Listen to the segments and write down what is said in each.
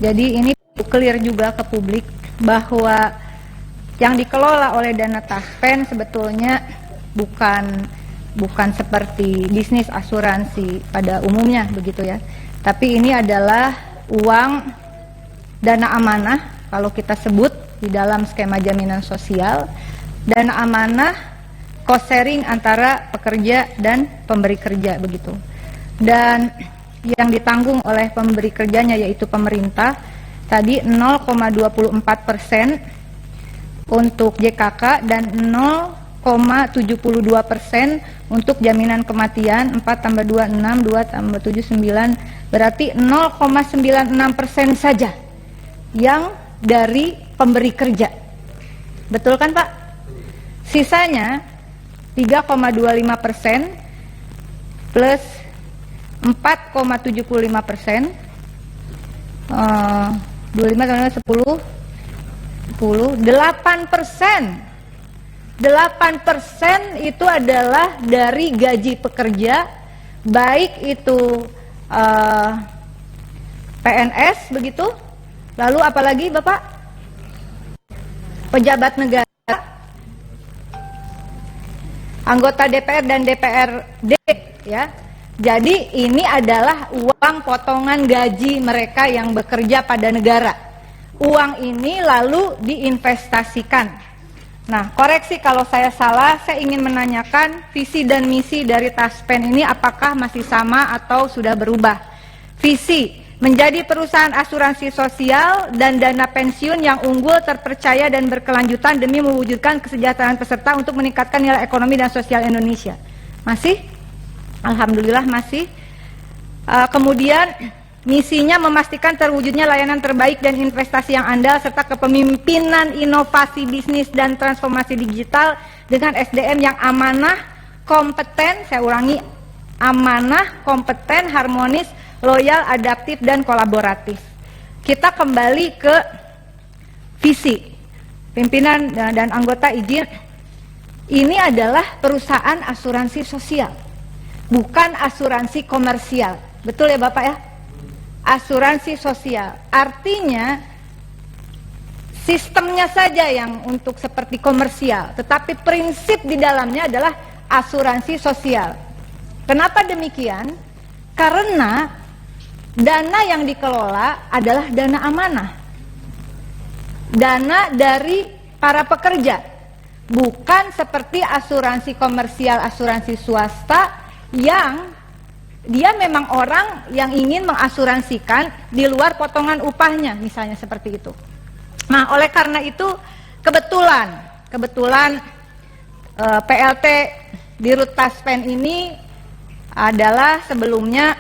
Jadi ini clear juga ke publik bahwa yang dikelola oleh dana Taspen sebetulnya bukan seperti bisnis asuransi pada umumnya begitu ya. Tapi ini adalah uang dana amanah kalau kita sebut di dalam skema jaminan sosial, dana amanah cost sharing antara pekerja dan pemberi kerja begitu. Dan yang ditanggung oleh pemberi kerjanya yaitu pemerintah tadi 0,24% untuk JKK dan 0,72% untuk jaminan kematian. 4 tambah 2 6, 2 tambah 7 9, berarti 0,96% saja yang dari pemberi kerja. Betul kan Pak? Sisanya 3,25% plus 4,75%, 25 tambah 10, 8% itu adalah dari gaji pekerja, baik itu PNS begitu, lalu apalagi Bapak? Pejabat negara, anggota DPR dan DPRD ya. Jadi ini adalah uang potongan gaji mereka yang bekerja pada negara. Uang ini lalu diinvestasikan. Nah, koreksi kalau saya salah, saya ingin menanyakan visi dan misi dari Taspen ini apakah masih sama atau sudah berubah. Visi, menjadi perusahaan asuransi sosial dan dana pensiun yang unggul, terpercaya dan berkelanjutan demi mewujudkan kesejahteraan peserta untuk meningkatkan nilai ekonomi dan sosial Indonesia. Masih? Alhamdulillah masih. Kemudian misinya memastikan terwujudnya layanan terbaik dan investasi yang andal serta kepemimpinan inovasi bisnis dan transformasi digital dengan SDM yang amanah, kompeten, saya ulangi, amanah, kompeten, harmonis, loyal, adaptif, dan kolaboratif. Kita kembali ke visi. Pimpinan dan anggota izin, ini adalah perusahaan asuransi sosial, bukan asuransi komersial. Betul ya Bapak ya? Asuransi sosial. Artinya sistemnya saja yang untuk seperti komersial, tetapi prinsip di dalamnya adalah asuransi sosial. Kenapa demikian? Karena dana yang dikelola adalah dana amanah, dana dari para pekerja, bukan seperti asuransi komersial, asuransi swasta yang dia memang orang yang ingin mengasuransikan di luar potongan upahnya, misalnya seperti itu. Nah, oleh karena itu kebetulan PLT Dirut Taspen ini adalah sebelumnya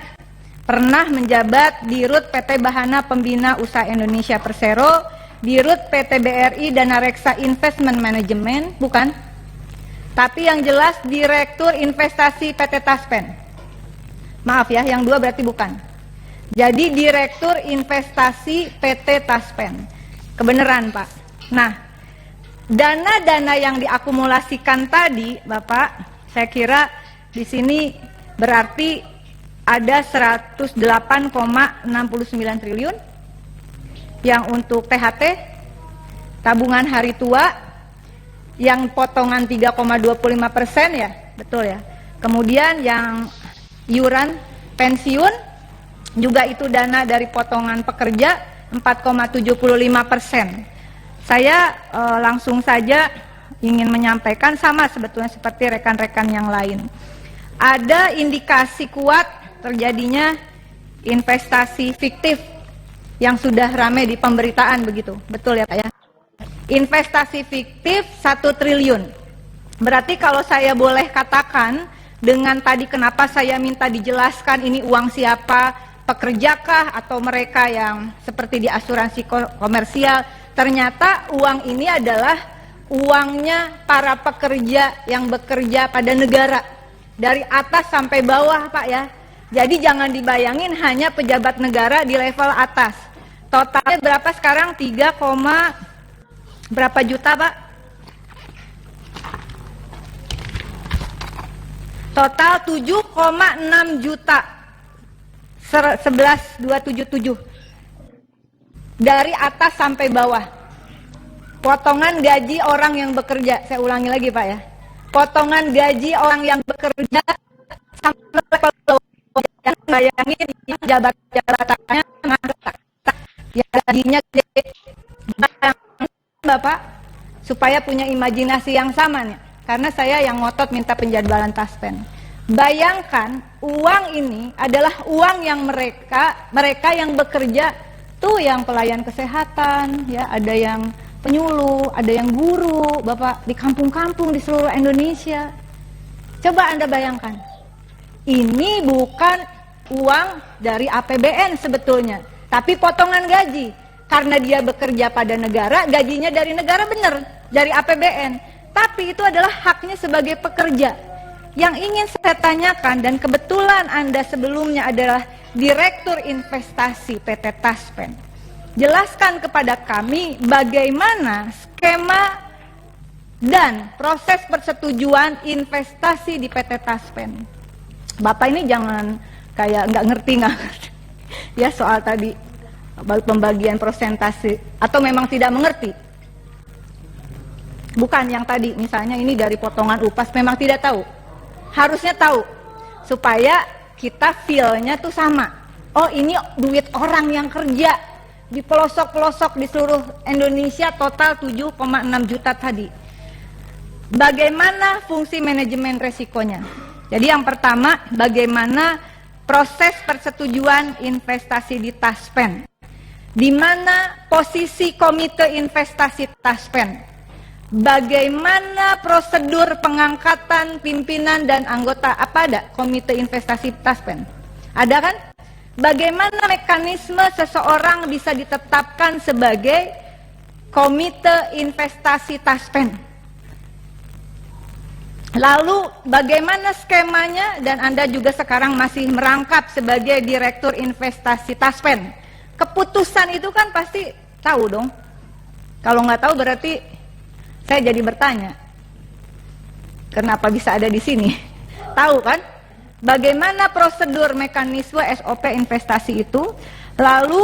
pernah menjabat Dirut PT Bahana Pembina Usaha Indonesia Persero, Dirut PT BRI Dana Reksa Investment Management, bukan? Tapi yang jelas Direktur Investasi PT Taspen. Maaf ya, yang dua berarti bukan. Jadi Direktur Investasi PT Taspen. Kebenaran Pak. Nah, dana-dana yang diakumulasikan tadi, Bapak, saya kira di sini berarti ada 108,69 triliun yang untuk THT, tabungan hari tua, yang potongan 3,25% ya, betul ya. Kemudian yang iuran pensiun juga itu dana dari potongan pekerja 4,75%. Saya langsung saja ingin menyampaikan sama sebetulnya seperti rekan-rekan yang lain. Ada indikasi kuat terjadinya investasi fiktif yang sudah ramai di pemberitaan begitu. Betul ya Pak ya? Investasi fiktif 1 triliun. Berarti kalau saya boleh katakan dengan tadi kenapa saya minta dijelaskan ini uang siapa, pekerjakah atau mereka yang seperti di asuransi komersial, ternyata uang ini adalah uangnya para pekerja yang bekerja pada negara dari atas sampai bawah Pak ya. Jadi jangan dibayangin hanya pejabat negara di level atas. Totalnya berapa sekarang? 3, berapa juta Pak? Total 7,6 juta 11.277. dari atas sampai bawah. Potongan gaji orang yang bekerja, saya ulangi lagi Pak ya. Potongan gaji orang yang bekerja sampai level bawah. Yang bayangin jabatannya ya gajinya gede. Bapak, supaya punya imajinasi yang sama nih. Karena saya yang ngotot minta penjadwalan taspen. Bayangkan uang ini adalah uang yang mereka yang bekerja tuh, yang pelayan kesehatan, ya, ada yang penyuluh, ada yang guru, Bapak, di kampung-kampung di seluruh Indonesia. Coba Anda bayangkan. Ini bukan uang dari APBN sebetulnya, tapi potongan gaji. Karena dia bekerja pada negara, gajinya dari negara benar, dari APBN. Tapi itu adalah haknya sebagai pekerja. Yang ingin saya tanyakan, dan kebetulan Anda sebelumnya adalah Direktur Investasi PT Taspen. Jelaskan kepada kami bagaimana skema dan proses persetujuan investasi di PT Taspen. Bapak ini jangan kayak nggak ngerti ya soal tadi pembagian persentase, atau memang tidak mengerti. Bukan yang tadi, misalnya ini dari potongan upas, memang tidak tahu. Harusnya tahu, supaya kita feel-nya tuh sama. Oh, ini duit orang yang kerja di pelosok-pelosok di seluruh Indonesia, total 7,6 juta tadi. Bagaimana fungsi manajemen resikonya? Jadi yang pertama, bagaimana proses persetujuan investasi di Taspen? Di mana posisi komite investasi Taspen? Bagaimana prosedur pengangkatan pimpinan dan anggota? Apa ada komite investasi Taspen? Ada kan? Bagaimana mekanisme seseorang bisa ditetapkan sebagai komite investasi Taspen? Lalu bagaimana skemanya? Dan Anda juga sekarang masih merangkap sebagai Direktur Investasi Taspen. Keputusan itu kan pasti tahu dong. Kalau nggak tahu berarti saya jadi bertanya, kenapa bisa ada di sini? Tahu kan? Bagaimana prosedur mekanisme SOP investasi itu? Lalu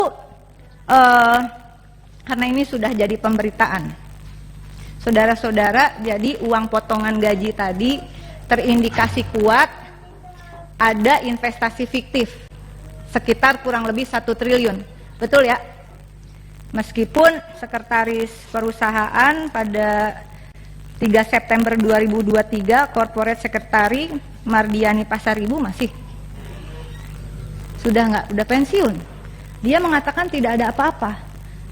karena ini sudah jadi pemberitaan, saudara-saudara, jadi uang potongan gaji tadi terindikasi kuat ada investasi fiktif sekitar kurang lebih 1 triliun. Betul ya? Meskipun sekretaris perusahaan pada 3 September 2023, corporate secretary Mardiani Pasaribu masih sudah nggak, udah pensiun. Dia mengatakan tidak ada apa-apa.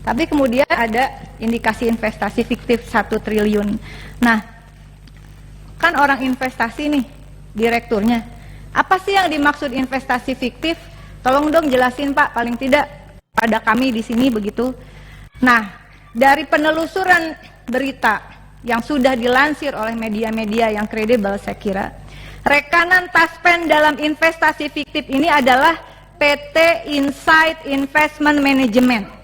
Tapi kemudian ada indikasi investasi fiktif 1 triliun. Nah, kan orang investasi nih, direkturnya. Apa sih yang dimaksud investasi fiktif? Tolong dong jelasin Pak, paling tidak pada kami di sini begitu. Nah, dari penelusuran berita yang sudah dilansir oleh media-media yang kredibel, saya kira rekanan Taspen dalam investasi fiktif ini adalah PT Insight Investment Management.